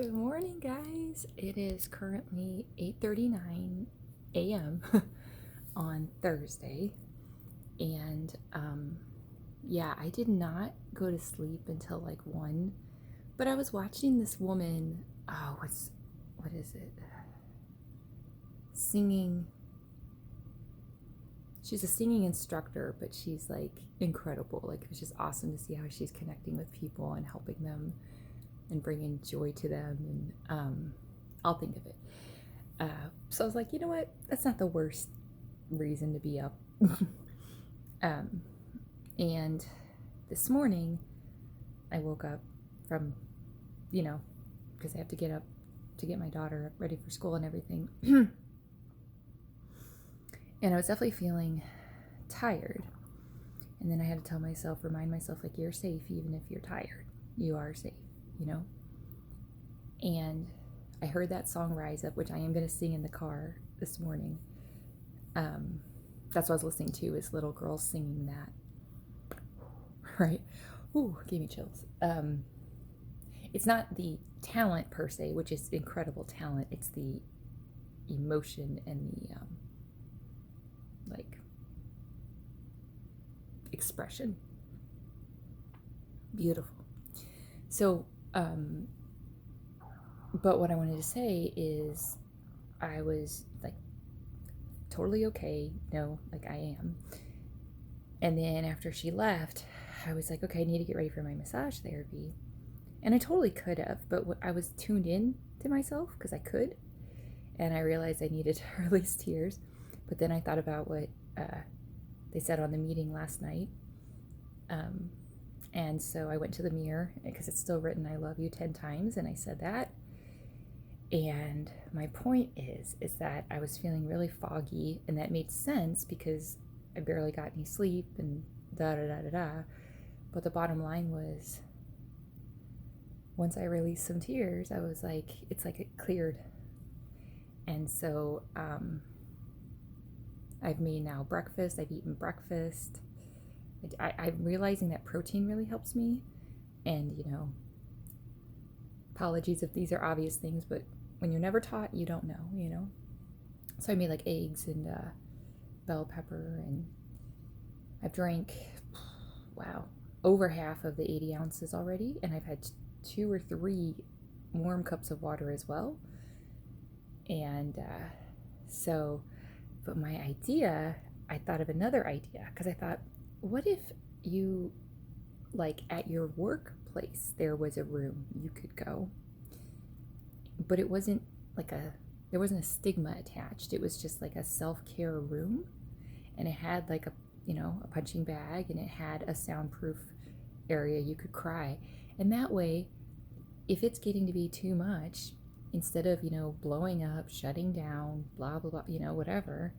Good morning, guys. It is currently 8:39 a.m. on Thursday, and yeah, I did not go to sleep until like 1, but I was watching this woman, what is it? Singing. She's a singing instructor, but she's like incredible. Like, it was just awesome to see how she's connecting with people and helping them and bringing joy to them, and I'll think of it. So I was like, you know what? That's not the worst reason to be up. um, and this morning, I woke up from, because I have to get up to get my daughter ready for school and everything. And I was definitely feeling tired. And then I had to remind myself, like, you're safe even if you're tired. You are safe, you know? And I heard that song Rise Up, which I am going to sing in the car this morning. That's what I was listening to, is little girls singing that. Right? Ooh, gave me chills. It's not the talent per se, which is incredible talent. It's the emotion and the expression. Beautiful. So, but what I wanted to say is I was like totally okay, like I am. And then after she left, I was like, okay, I need to get ready for my massage therapy. And I totally could have, but I was tuned in to myself because I could. And I realized I needed to release tears. But then I thought about what they said on the meeting last night. And so I went to the mirror because it's still written, I love you 10 times. And I said that. And my point is that I was feeling really foggy, and that made sense because I barely got any sleep and da da da da da. But the bottom line was, once I released some tears, I was like, it's like it cleared. And so I've made now breakfast. I've eaten breakfast. I'm realizing that protein really helps me. And, apologies if these are obvious things, but when you're never taught, you don't know. So I made like eggs and bell pepper, and I've drank, wow, over half of the 80 ounces already, and I've had 2 or 3 warm cups of water as well. And but my idea, I thought of another idea, because I thought, what if you, like, at your workplace, there was a room you could go, but it wasn't there wasn't a stigma attached. It was just like a self-care room, and it had like a punching bag, and it had a soundproof area you could cry. And that way, if it's getting to be too much, instead of blowing up, shutting down, blah blah blah, whatever,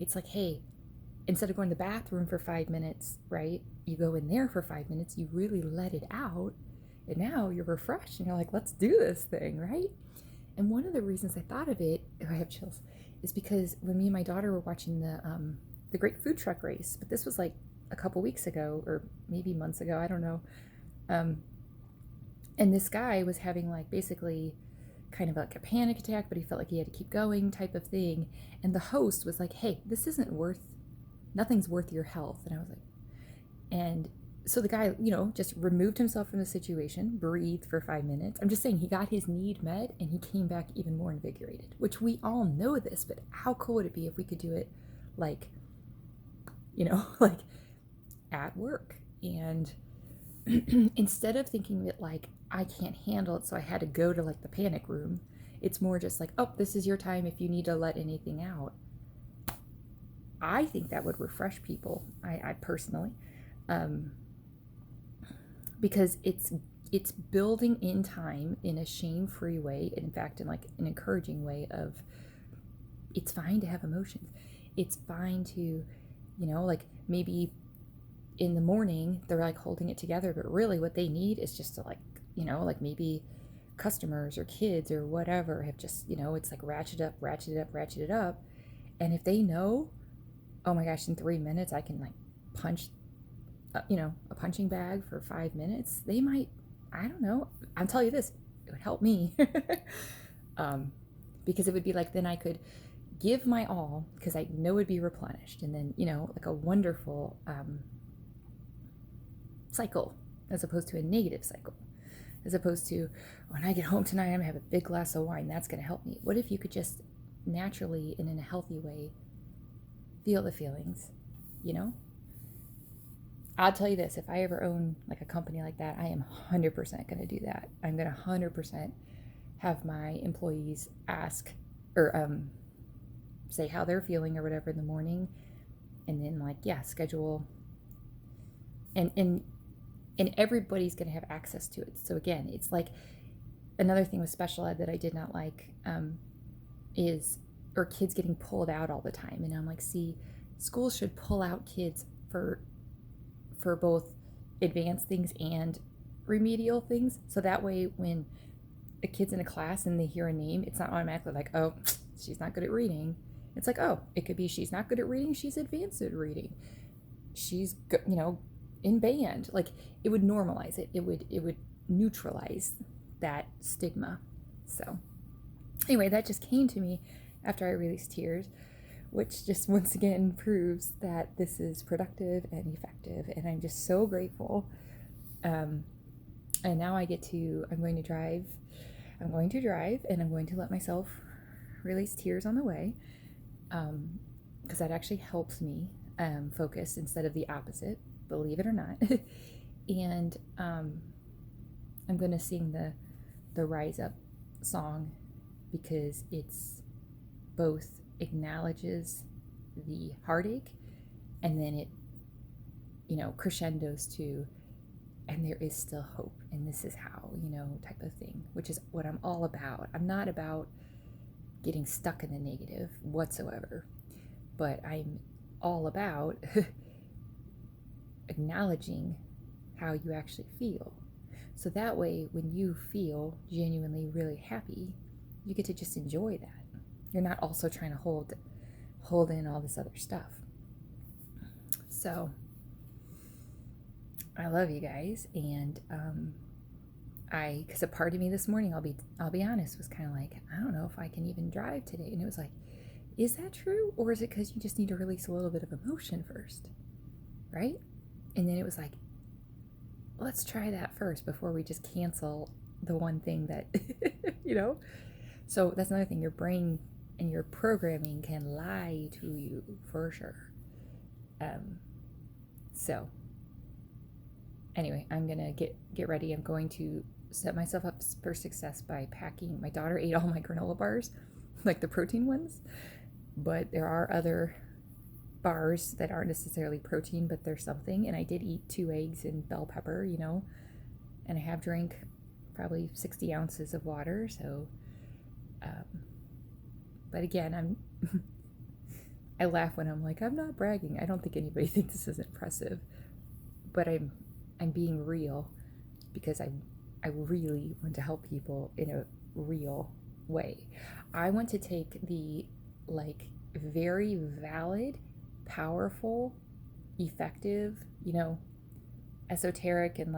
it's like, hey, instead of going to the bathroom for 5 minutes, right, you go in there for 5 minutes, you really let it out, and now you're refreshed and you're like, let's do this thing, right? And one of the reasons I thought of it, I have chills, is because when me and my daughter were watching the Great Food Truck Race, but this was like a couple weeks ago, or maybe months ago, I don't know. And this guy was having like basically kind of like a panic attack, but he felt like he had to keep going type of thing. And the host was like, hey, nothing's worth your health. And I was like, and so the guy, just removed himself from the situation, breathed for 5 minutes. I'm just saying, he got his need met, and he came back even more invigorated, which we all know this, but how cool would it be if we could do it like, like at work? And instead of thinking that like, I can't handle it, so I had to go to like the panic room, it's more just like, oh, this is your time if you need to let anything out. I think that would refresh people. I personally, because it's building in time in a shame-free way, in fact, in like an encouraging way of, it's fine to have emotions. It's fine to, like maybe in the morning they're like holding it together, but really what they need is just to like, like maybe customers or kids or whatever have just, it's like ratchet it up. And if they know, oh my gosh, in 3 minutes I can like punch a punching bag for 5 minutes, they might, I don't know. I'll tell you this, would help me. um, because it would be like, then I could give my all because I know it'd be replenished. And then, like a wonderful cycle as opposed to a negative cycle. As opposed to, when I get home tonight, I'm going to have a big glass of wine. That's going to help me. What if you could just naturally and in a healthy way feel the feelings, I'll tell you this, if I ever own like a company like that, I am 100% going to do that. I'm going to 100% have my employees ask or say how they're feeling or whatever in the morning, and then schedule, and everybody's going to have access to it. So again, it's like another thing with special ed that I did not like is kids getting pulled out all the time. And I'm like, see, schools should pull out kids for both advanced things and remedial things. So that way when a kid's in a class and they hear a name, it's not automatically like, oh, she's not good at reading. It's like, oh, it could be she's not good at reading, she's advanced at reading. She's, in band. Like, it would normalize it. It would neutralize that stigma. So anyway, that just came to me after I released Tears, which just once again proves that this is productive and effective, and I'm just so grateful. And now I'm going to drive, and I'm going to let myself release Tears on the way, because that actually helps me focus instead of the opposite, believe it or not. And I'm going to sing the Rise Up song because it's both acknowledges the heartache, and then it crescendos to, and there is still hope, and this is how, type of thing, which is what I'm all about. I'm not about getting stuck in the negative whatsoever, but I'm all about acknowledging how you actually feel. So that way, when you feel genuinely really happy, you get to just enjoy that. You're not also trying to hold in all this other stuff. So I love you guys, and because a part of me this morning, I'll be honest, was kind of like, I don't know if I can even drive today. And it was like, is that true? Or is it because you just need to release a little bit of emotion first? Right? And then it was like, let's try that first before we just cancel the one thing that, So that's another thing. Your brain and your programming can lie to you for sure. So anyway, I'm going to get ready. I'm going to set myself up for success by packing. My daughter ate all my granola bars, like the protein ones, but there are other bars that aren't necessarily protein, but they're something. And I did eat 2 eggs and bell pepper, and I have drank probably 60 ounces of water. So, but again, I laugh when I'm like, I'm not bragging. I don't think anybody thinks this is impressive, but I'm being real because I really want to help people in a real way. I want to take the very valid, powerful, effective, esoteric and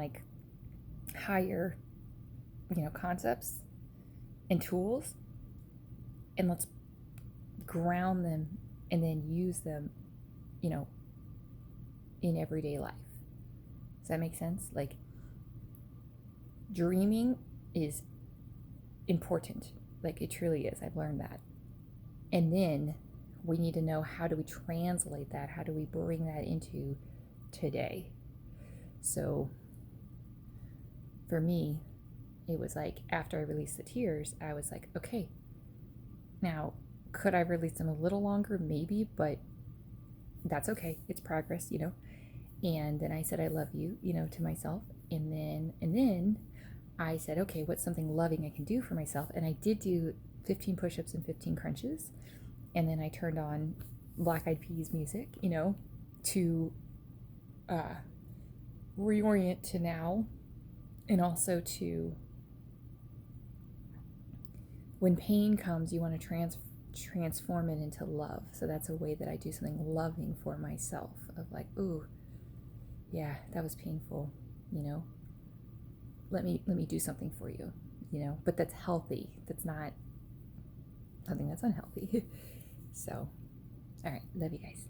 higher, concepts and tools, and let's ground them and then use them, in everyday life. Does that make sense? Dreaming is important. It truly is. I've learned that. And then we need to know, how do we translate that? How do we bring that into today? So for me, it was after I released the tears, I was like, okay, now could I release them a little longer? Maybe, but that's okay. It's progress, And then I said, I love you, to myself. And then I said, okay, what's something loving I can do for myself? And I did do 15 push-ups and 15 crunches. And then I turned on Black Eyed Peas music, to reorient to now, and also to, when pain comes, you want to transform it into love. So that's a way that I do something loving for myself, of ooh, yeah, that was painful, let me do something for you. but that's healthy. That's not something that's unhealthy. So, all right. Love you guys.